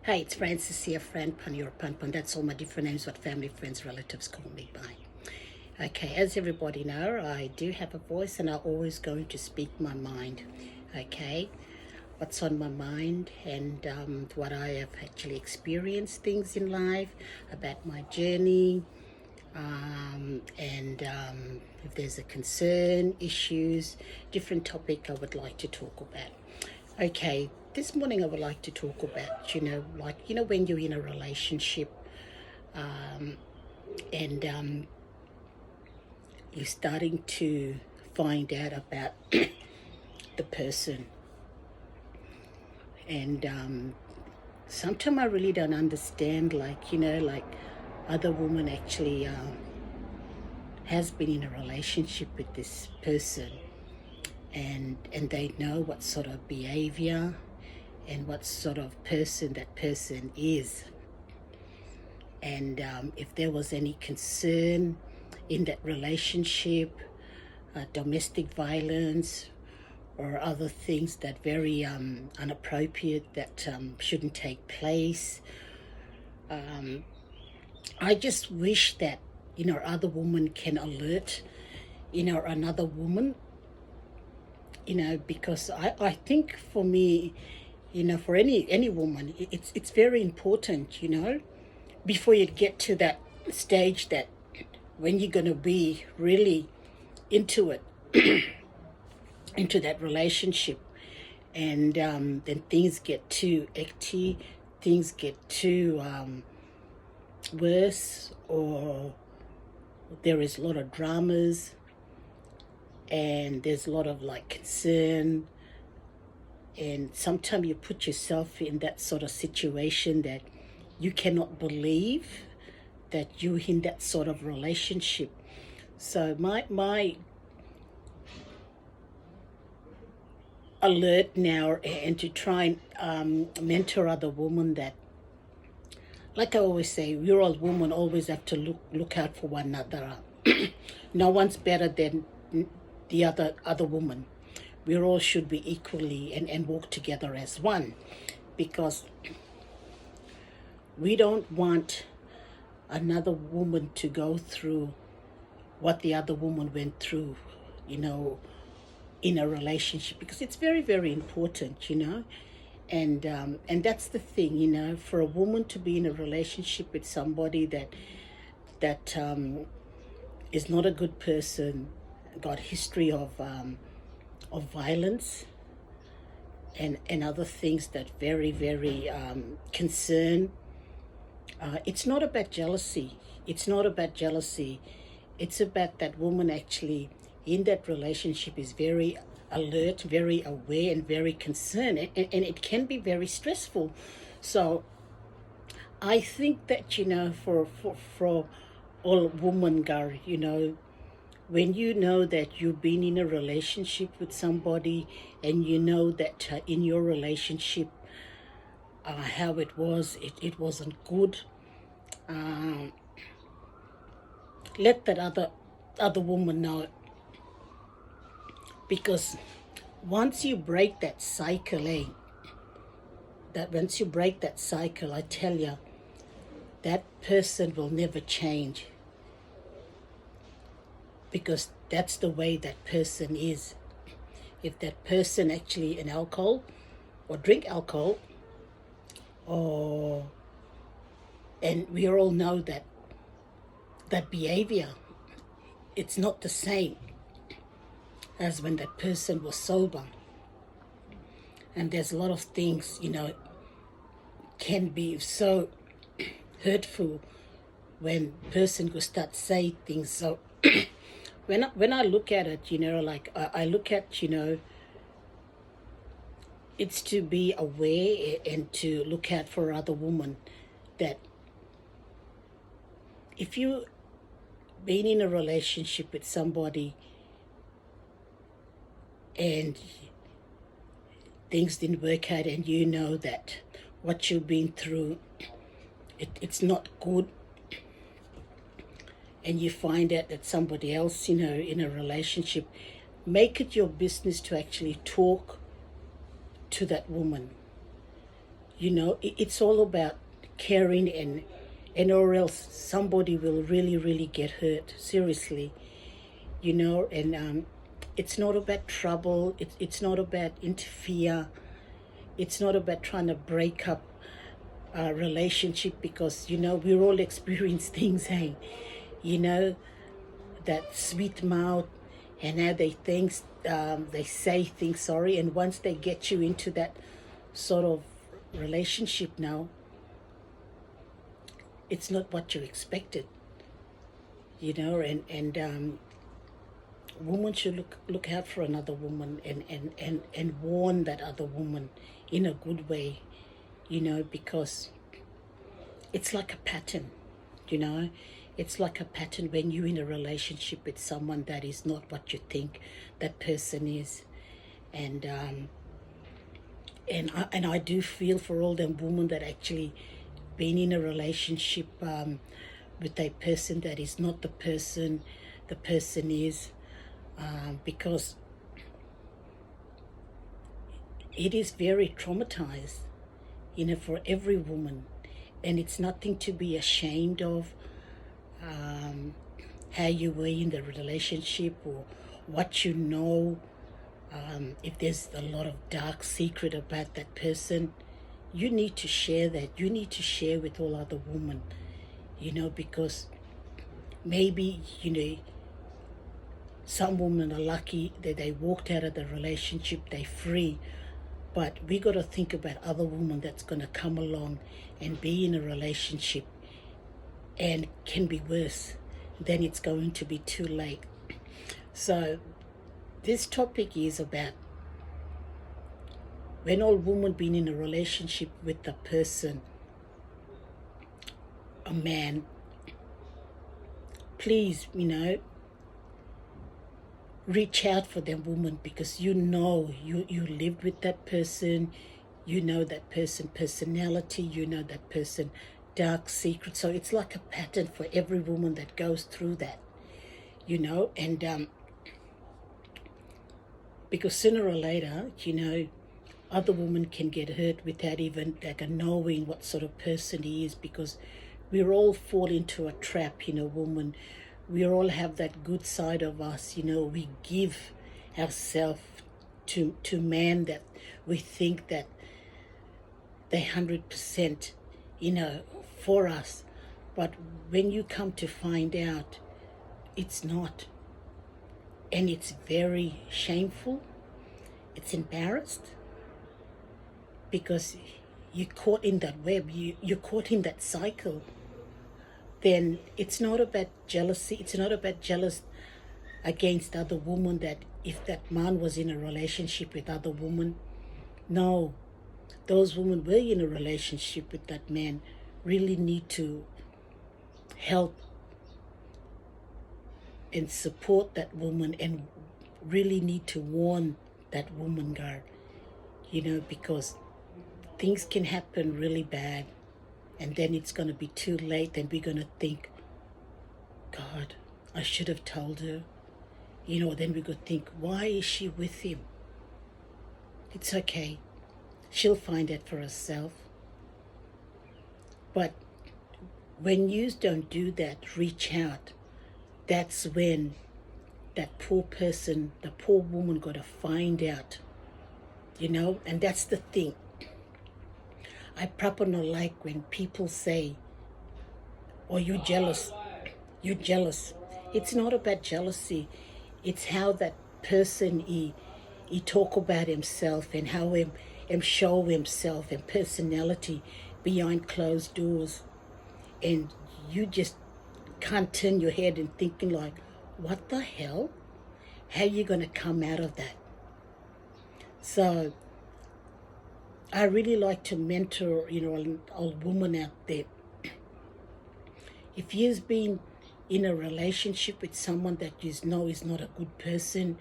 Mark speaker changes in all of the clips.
Speaker 1: Hey, it's Francis here, friend, pun, you're a pun, pun. That's all my different names, what family, friends, relatives call me by. Okay, as everybody know, I do have a voice and I'm always going to speak my mind. Okay, what's on my mind and what I have actually experienced things in life, about my journey, and if there's a concern, issues, different topic I would like to talk about. Okay, this morning I would like to talk about, when you're in a relationship and you're starting to find out about the person. And sometimes I really don't understand, like other women actually has been in a relationship with this person, and they know what sort of behavior and what sort of person that person is, and if there was any concern in that relationship, domestic violence or other things that very inappropriate that shouldn't take place. I just wish that other woman can alert another woman, because I think for me, for any woman, it's very important, before you get to that stage that when you're going to be really into it, into that relationship, and then things get too acty, things get too worse, or there is a lot of dramas, and there's a lot of concern, and sometimes you put yourself in that sort of situation that you cannot believe that you're in that sort of relationship. So my alert now, and to try and mentor other women, that, like I always say, we're all women, always have to look out for one another. No one's better than the other woman. We all should be equally and work together as one, because we don't want another woman to go through what the other woman went through, in a relationship, because it's very, very important, and that's the thing, for a woman to be in a relationship with somebody that is not a good person, got history of violence and other things that very, very concern. It's not about jealousy. It's not about jealousy. It's about that woman actually in that relationship is very alert, very aware, and very concerned, and it can be very stressful. So I think that, for all women, Gar, when you know that you've been in a relationship with somebody, and you know that in your relationship, how it was, it wasn't good, let that other woman know, because once you break that cycle, I tell you, that person will never change, because that's the way that person is. If that person actually an alcohol or drink alcohol, and we all know that behavior, it's not the same as when that person was sober. And there's a lot of things, can be so hurtful when person will start saying things. So when I look at it, I look at, it's to be aware and to look out for other women, that if you been in a relationship with somebody and things didn't work out, and you know that what you've been through, it's not good, and you find out that somebody else, in a relationship, make it your business to actually talk to that woman. You know, it's all about caring, and or else somebody will really, really get hurt, seriously. You know, and it's not about trouble. It's not about interfere. It's not about trying to break up a relationship, because, you know, we're all experience things, hey? You know, that sweet mouth, and how they say things, sorry, and once they get you into that sort of relationship now, it's not what you expected, you know, and woman should look out for another woman, and warn that other woman in a good way, you know, because it's like a pattern, you know. It's like a pattern when you're in a relationship with someone that is not what you think that person is. And I do feel for all them women that actually been in a relationship with a person that is not the person is, because it is very traumatized, you know, for every woman, and it's nothing to be ashamed of. How you were in the relationship, or what you know, if there's a lot of dark secret about that person, you need to share that. You need to share with all other women, you know, because maybe, you know, some women are lucky that they walked out of the relationship, they're free. But we got to think about other women that's going to come along and be in a relationship, and can be worse. Then it's going to be too late. So this topic is about when all women been in a relationship with a person, a man, please, you know, reach out for them women, because you know, you lived with that person, you know that person personality, you know that person dark secret. So it's like a pattern for every woman that goes through that, you know. And because sooner or later, you know, other women can get hurt without even like knowing what sort of person he is, because we all fall into a trap, you know, woman. We all have that good side of us, you know. We give ourselves to men that we think that they 100%, you know, for us. But when you come to find out, it's not. And it's very shameful. It's embarrassed, because you're caught in that web. You're caught in that cycle. Then it's not about jealousy. It's not about jealous against other women, that if that man was in a relationship with other women. No, those women were in a relationship with that man, really need to help and support that woman, and really need to warn that woman, girl, you know, because things can happen really bad, and then it's going to be too late, and we're going to think, God, I should have told her, you know. Then we could think, why is she with him? It's okay, she'll find out for herself. But when you don't do that, reach out, that's when that poor person, the poor woman, got to find out, you know. And that's the thing. I proper not like when people say, oh, you're jealous, you're jealous. It's not about jealousy. It's how that person he talk about himself, and how him show himself and personality behind closed doors. And you just can't turn your head and thinking like, what the hell? How you going to come out of that? So I really like to mentor, you know, an old woman out there. If you've been in a relationship with someone that you know is not a good person,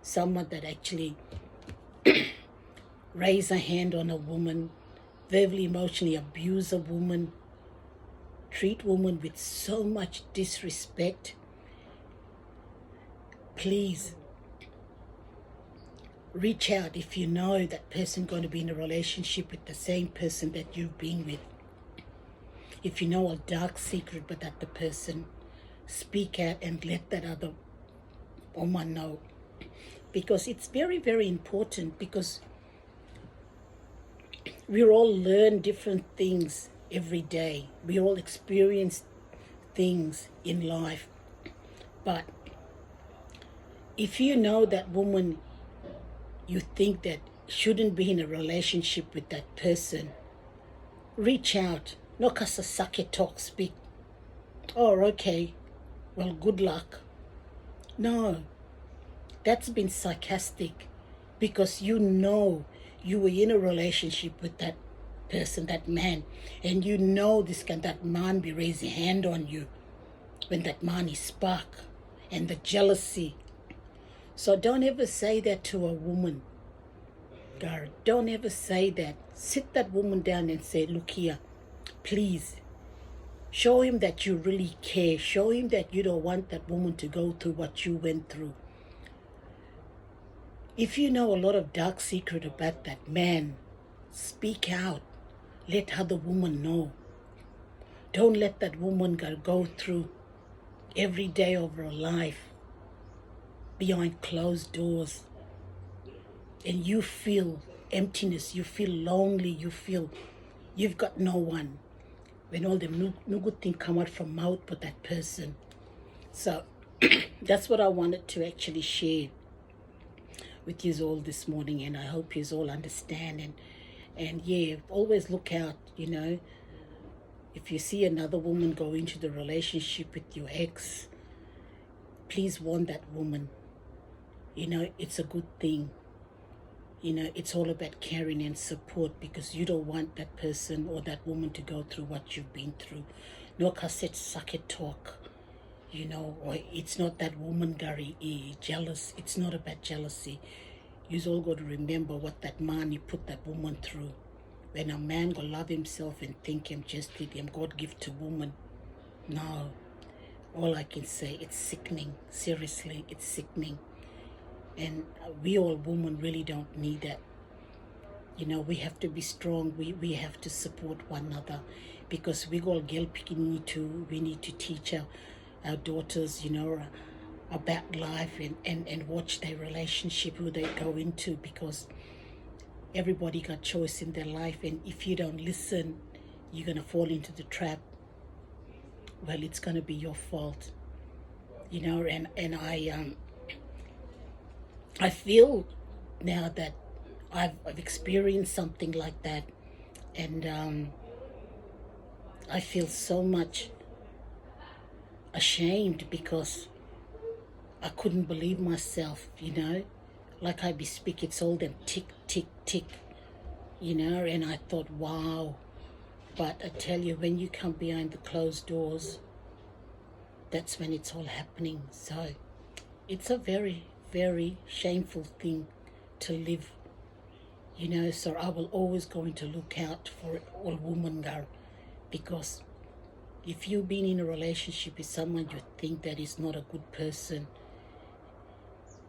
Speaker 1: someone that actually raise a hand on a woman, verbally, emotionally abuse a woman, treat women with so much disrespect, please Reach out if you know that person going to be in a relationship with the same person that you've been with. If you know a dark secret but that the person, speak out and let that other woman know. Because it's very, very important, because we all learn different things every day. We all experience things in life. But if you know that woman you think that shouldn't be in a relationship with that person, reach out. No kasa sake talk speak. Oh, okay. Well, good luck. No, that's been sarcastic, because you know you were in a relationship with that person, that man, and you know that man be raising hand on you when that man is spark, and the jealousy. So don't ever say that to a woman, girl. Don't ever say that. Sit that woman down and say, look here, please. Show him that you really care. Show him that you don't want that woman to go through what you went through. If you know a lot of dark secret about that man, speak out. Let other woman know. Don't let that woman go through every day of her life behind closed doors. And you feel emptiness, you feel lonely, you feel you've got no one. When all the no good thing come out from mouth but that person. So that's what I wanted to actually share with you all this morning, and I hope you all understand. And yeah, always look out, if you see another woman go into the relationship with your ex, please warn that woman. It's a good thing. It's all about caring and support, because you don't want that person or that woman to go through what you've been through. No cassette sucket talk, or it's not that woman Gary jealous. It's not about jealousy. You all got to remember what that man he put that woman through. When a man go love himself and think him just did him God give to woman. No. All I can say, it's sickening. Seriously, it's sickening. And we all women really don't need that. We have to be strong. We have to support one another, because we all girl picking too. We need to teach our daughters, about life and watch their relationship, who they go into, because everybody got choice in their life. And if you don't listen, you're going to fall into the trap. Well, it's going to be your fault. And I feel now that I've experienced something like that, and I feel so much ashamed, because I couldn't believe myself, like I be speak, it's all them tick, tick, tick, and I thought, wow. But I tell you, when you come behind the closed doors, that's when it's all happening. So it's a very, very shameful thing to live, so I will always going to look out for all women, girl, because if you've been in a relationship with someone you think that is not a good person,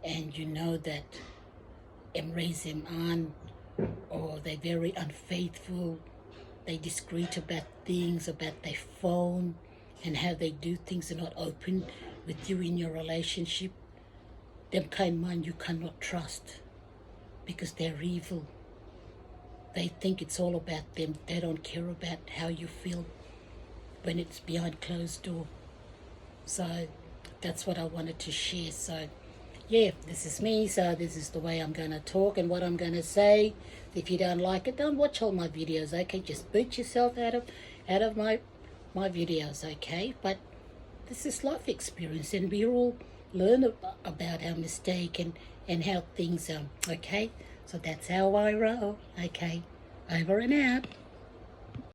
Speaker 1: and you know that them raise them on, or they're very unfaithful, they discreet about things, about their phone, and how they do things, are not open with you in your relationship, them kind man you cannot trust, because they're evil. They think it's all about them. They don't care about how you feel when it's behind closed door. So that's what I wanted to share. So yeah, this is me. So this is the way I'm going to talk and what I'm going to say. If you don't like it, don't watch all my videos, okay? Just boot yourself out of my videos, okay? But this is life experience, and we all learn about our mistake and how things are, okay? So that's how I roll, okay? Over and out.